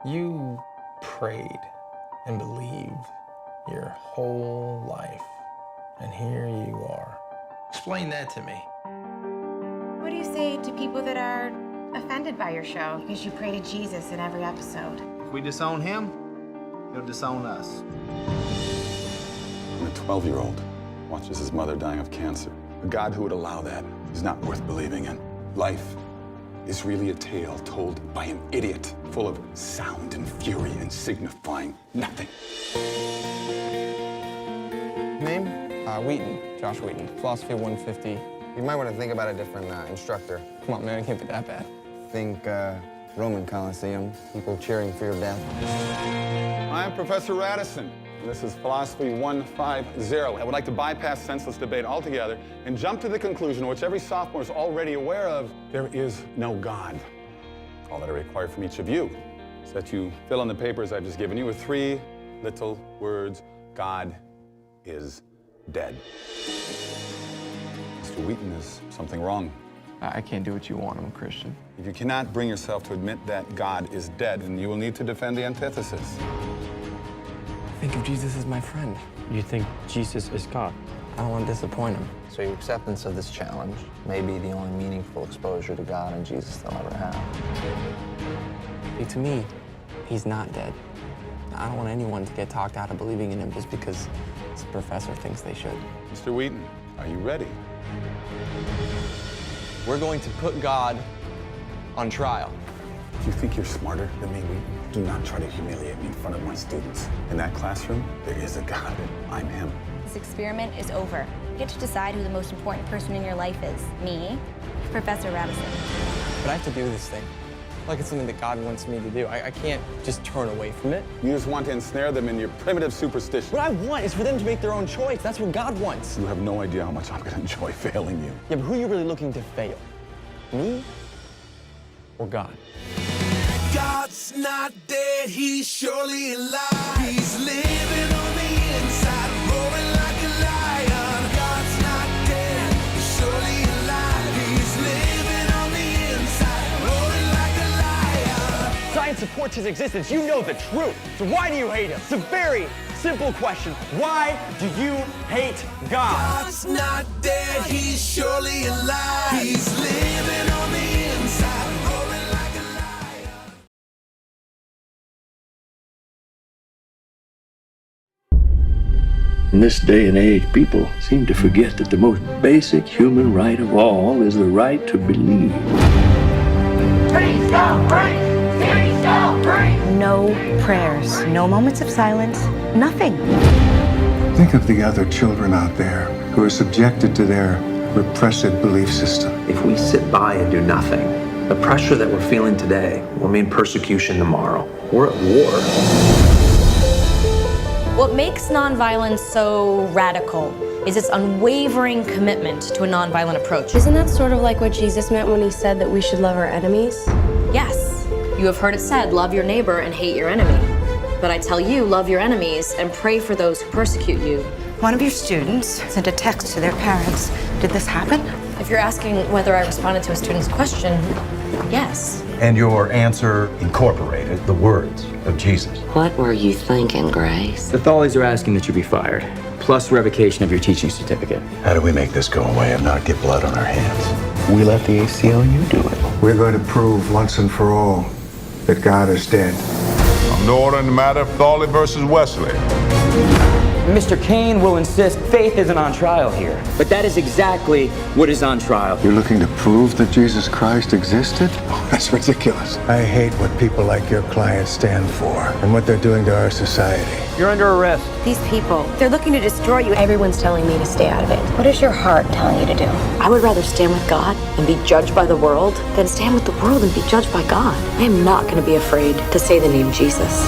You prayed and believed your whole life, and here you are. Explain that to me. What do you say to people that are offended by your show because you pray to Jesus in every episode? If we disown him, he'll disown us. When a 12-year-old watches his mother dying of cancer, a God who would allow that is not worth believing in. Life is really a tale told by an idiot, full of sound and fury and signifying nothing. Name? Wheaton, Josh Wheaton, Philosophy 150. You might want to think about a different instructor. Come on, man, it can't be that bad. Think Roman Colosseum, people cheering for your death. I am Professor Radisson. This is Philosophy 150. I would like to bypass senseless debate altogether and jump to the conclusion, which every sophomore is already aware of: there is no God. All that I require from each of you is that you fill in the papers I've just given you with 3 little words: God is dead. Mr. Wheaton, is something wrong? I can't do what you want. I'm a Christian. If you cannot bring yourself to admit that God is dead, then you will need to defend the antithesis. Think of Jesus as my friend. You think Jesus is God? I don't want to disappoint him. So your acceptance of this challenge may be the only meaningful exposure to God and Jesus they'll ever have. See, to me, he's not dead. I don't want anyone to get talked out of believing in him just because the professor thinks they should. Mr. Wheaton, are you ready? We're going to put God on trial. If you think you're smarter than me, Wheaton, do not try to humiliate me in front of my students. In that classroom, there is a God. I'm him. This experiment is over. You get to decide who the most important person in your life is. Me, Professor Radisson. But I have to do this thing. Like it's something that God wants me to do. I can't just turn away from it. You just want to ensnare them in your primitive superstition. What I want is for them to make their own choice. That's what God wants. You have no idea how much I'm going to enjoy failing you. Yeah, but who are you really looking to fail? Me or God? God's not dead, he's surely alive. He's living on the inside, roaring like a lion. God's not dead, he's surely alive. He's living on the inside, roaring like a lion. Science supports his existence. You know the truth. So why do you hate him? It's a very simple question. Why do you hate God? God's not dead, he's surely alive. He's living on the inside, roaring like a lion. In this day and age, people seem to forget that the most basic human right of all is the right to believe. Please don't breathe! Please don't breathe! No prayers, no moments of silence, nothing. Think of the other children out there who are subjected to their repressive belief system. If we sit by and do nothing, the pressure that we're feeling today will mean persecution tomorrow. We're at war. What makes nonviolence so radical is its unwavering commitment to a nonviolent approach. Isn't that sort of like what Jesus meant when he said that we should love our enemies? Yes, you have heard it said, love your neighbor and hate your enemy. But I tell you, love your enemies and pray for those who persecute you. One of your students sent a text to their parents. Did this happen? If you're asking whether I responded to a student's question, yes. And your answer incorporated the words of Jesus. What were you thinking, Grace? The Thales are asking that you be fired, plus revocation of your teaching certificate. How do we make this go away and not get blood on our hands? We let the ACLU do it. We're going to prove once and for all that God is dead. No order in the matter of Thawley versus Wesley. Mr. Kane will insist faith isn't on trial here. But that is exactly what is on trial. You're looking to prove that Jesus Christ existed? Oh, that's ridiculous. I hate what people like your clients stand for and what they're doing to our society. You're under arrest. These people, they're looking to destroy you. Everyone's telling me to stay out of it. What is your heart telling you to do? I would rather stand with God and be judged by the world than stand with the world and be judged by God. I am not going to be afraid to say the name Jesus.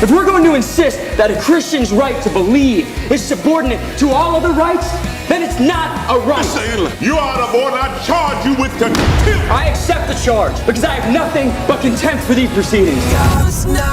If we're going to insist that a Christian's right to believe is subordinate to all other rights, then it's is not a right. Mr. Inler, you are out of order. I charge you with contempt. I accept the charge because I have nothing but contempt for these proceedings. God's not